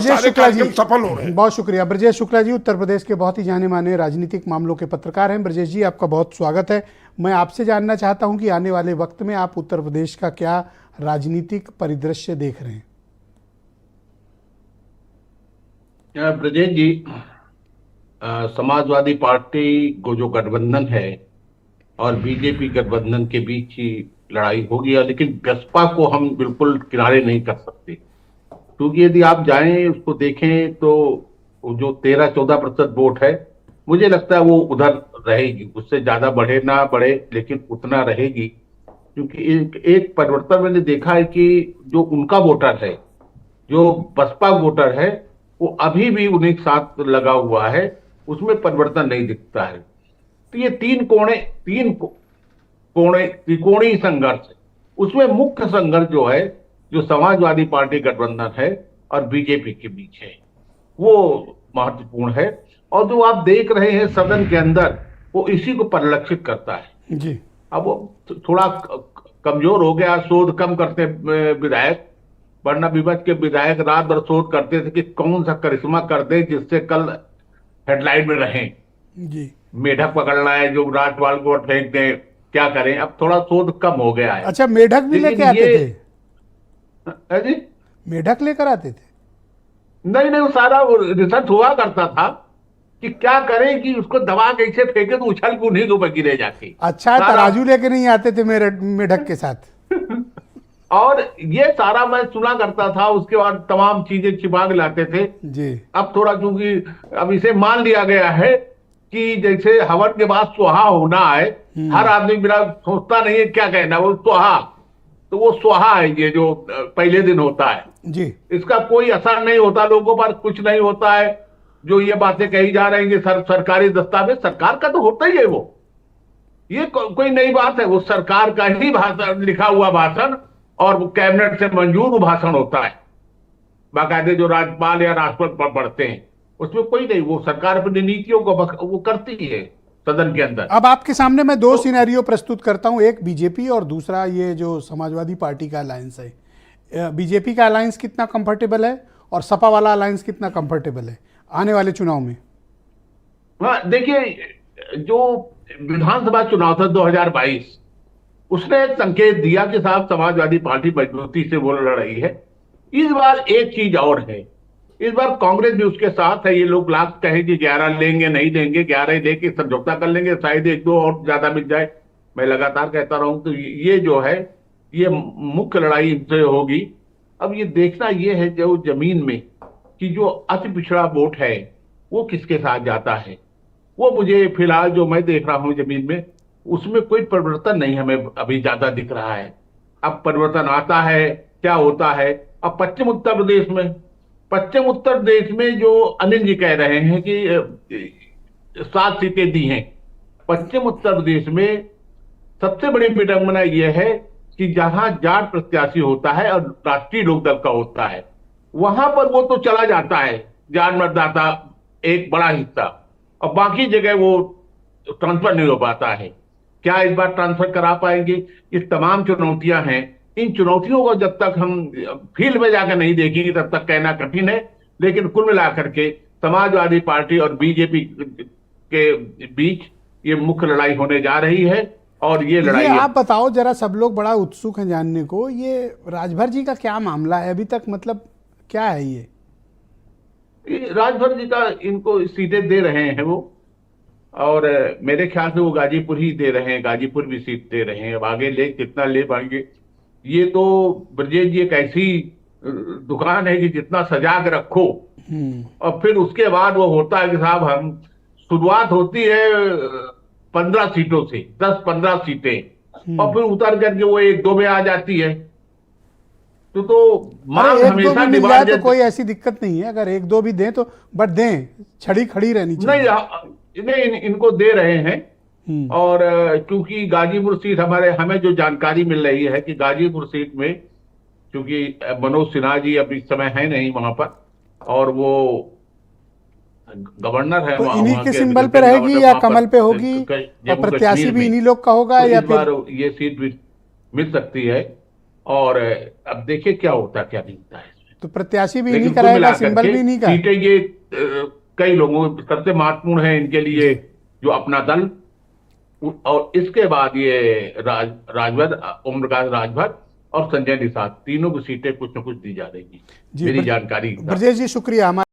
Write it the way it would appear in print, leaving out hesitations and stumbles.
सारे कार्यक्रम सफल हो रहे हैं। बहुत शुक्रिया ब्रजेश शुक्ला जी, उत्तर प्रदेश के बहुत ही जाने माने राजनीतिक मामलों के पत्रकार हैं। ब्रजेश जी, आपका बहुत स्वागत है। मैं आपसे जानना चाहता हूं कि आने वाले वक्त में आप उत्तर प्रदेश का क्या राजनीतिक परिदृश्य देख रहे हैं? ब्रजेश जी, समाजवादी पार्टी को जो गठबंधन है और बीजेपी गठबंधन के बीच ही लड़ाई होगी, लेकिन बसपा को हम बिल्कुल किनारे नहीं कर सकते, क्योंकि यदि आप जाएं उसको देखें तो जो 13-14% वोट है, मुझे लगता है वो उधर रहेगी, उससे ज्यादा बढ़े ना बढ़े लेकिन उतना रहेगी। क्योंकि एक परिवर्तन मैंने देखा है कि जो उनका वोटर है, जो बसपा वोटर है, वो अभी भी उन्हीं के साथ लगा हुआ है, उसमें परिवर्तन नहीं दिखता है। तो ये तीन कोणे त्रिकोणीय संघर्ष है, उसमें मुख्य संघर्ष जो है, जो समाजवादी पार्टी गठबंधन है और बीजेपी के बीच है, वो महत्वपूर्ण है। और जो आप देख रहे हैं सदन के अंदर, वो इसी को परिलक्षित करता है जी। अब वो थोड़ा कमजोर हो गया, शोध कम करते विधायक, वरना विपक्ष के विधायक रात भर शोध करते थे कि कौन सा करिश्मा कर दे जिससे कल हेडलाइन में रहें। जी, मेढक पकड़ना है, जो राजपाल को फेंक दें, क्या करें, अब थोड़ा शोध कम हो गया है। अच्छा, मेढक भी लेके आते थे? जी, मेढक लेकर आते थे? नहीं नहीं, वो सारा रिसर्च हुआ करता था कि क्या करें कि उसको दबा कैसे फेंके तो उछल के उन्हीं के ऊपर गिरे जाके। अच्छा, तराजू लेके नहीं आते थे मेढक के साथ? और ये सारा मैं सुना करता था, उसके बाद तमाम चीजें छिपा के लाते थे जी। अब थोड़ा, क्योंकि अब इसे मान लिया गया है कि जैसे हवन के बाद सुहा होना है, हर आदमी बिना सोचता नहीं है क्या कहना, वो सुहा, तो वो सुहा है ये जो पहले दिन होता है जी। इसका कोई असर नहीं होता, लोगों पर कुछ नहीं होता है। जो ये बातें कही जा रही हैं सरकारी दस्तावेज, सरकार का तो होता ही है वो, ये कोई नई बात है, वो सरकार का ही भाषण, लिखा हुआ भाषण, और वो कैबिनेट से मंजूर भाषण होता है, बाकायदे जो राज्यपाल या राष्ट्रपति पढ़ते हैं, उसमें कोई नहीं, वो सरकार अपनी नीतियों को वो करती है सदन के अंदर। अब आपके सामने मैं दो सिनेरियो प्रस्तुत करता हूं, एक बीजेपी और दूसरा ये जो समाजवादी पार्टी का अलायंस है। बीजेपी का अलायंस कितना कंफर्टेबल है और सपा वाला अलायंस कितना कंफर्टेबल है आने वाले चुनाव में? हाँ, देखिए, जो विधानसभा चुनाव था 2022, उसने एक संकेत दिया कि साहब समाजवादी पार्टी मजबूती से वो लड़ रही है। इस बार एक चीज और है, इस बार कांग्रेस भी उसके साथ है। ये लोग लाख कहे कि 11 लेंगे, नहीं देंगे, 11 लेके समझौता कर लेंगे, शायद 1-2 और ज्यादा मिल जाए, मैं लगातार कहता रहूं। तो ये जो है, ये मुख्य लड़ाई इनसे होगी। अब ये देखना ये है जो जमीन में कि जो अति पिछड़ा वोट है वो किसके साथ जाता है, वो मुझे फिलहाल जो मैं देख रहा हूं जमीन में, उसमें कोई परिवर्तन नहीं हमें अभी ज्यादा दिख रहा है। अब परिवर्तन आता है, क्या होता है। अब पश्चिम उत्तर प्रदेश में जो अनिल जी कह रहे हैं कि 7 सीटें दी हैं, पश्चिम उत्तर प्रदेश में सबसे बड़ी विडंबना यह है कि जहां जाट प्रत्याशी होता है और राष्ट्रीय लोकदल का होता है, वहां पर वो तो चला जाता है जाट मतदाता एक बड़ा हिस्सा, और बाकी जगह वो ट्रांसफर नहीं हो पाता है। क्या इस बार ट्रांसफर करा पाएंगे? ये तमाम चुनौतियां हैं। इन चुनौतियों को जब तक हम फील्ड में जाकर नहीं देखेंगे तब तक कहना कठिन है। लेकिन कुल मिलाकर के समाजवादी पार्टी और बीजेपी के बीच ये मुख्य लड़ाई होने जा रही है। और ये लड़ाई, आप बताओ जरा, सब लोग बड़ा उत्सुक हैं जानने को, ये राजभर जी का क्या मामला है अभी तक, मतलब क्या है ये? राजभर जी का, इनको सीटें दे रहे हैं वो, और मेरे ख्याल से वो गाजीपुर ही दे रहे हैं, गाजीपुर भी सीट दे रहे हैं। अब आगे कितना ले पाएंगे, ये तो ब्रजेश जी एक ऐसी दुकान है कि जितना सजा के रखो, और फिर उसके बाद वो होता है कि साहब, हम शुरुआत होती है 15 सीटों से, 10-15 सीटें, और फिर उतर करके वो 1-2 में आ जाती है। तो मांग हमेशा डिवाइड, तो कोई ऐसी दिक्कत नहीं है, अगर 1-2 भी दें तो, बट दें, छड़ी खड़ी रहनी चाहिए। नहीं, इनको दे रहे हैं। और क्योंकि गाजीपुर सीट हमें जो जानकारी मिल रही है कि गाजीपुर सीट में, क्योंकि मनोज सिन्हा जी अब इस समय है नहीं वहां पर, और वो गवर्नर है, तो इन्हीं के सिंबल पे रहेगी या कमल पे होगी, और प्रत्याशी भी इन्हीं लोग का होगा, या फिर ये सीट भी मिल सकती है। और अब देखिए क्या होता है, क्या नहीं होता है इसमें। तो प्रत्याशी भी लेकिन नहीं कुल कराएगा, मिलाकर सिंबल के भी नहीं का। सीटें ये कई लोगों सबसे महत्वपूर्ण है इनके लिए जो अपना दल, और इसके बाद ये राजभर, ओम प्रकाश राजभर और संजय निषाद, तीनों की सीटें कुछ न कुछ दी जा रही है जी मेरी जानकारी के हिसाब से। ब्रजेश जी शुक्रिया हमारे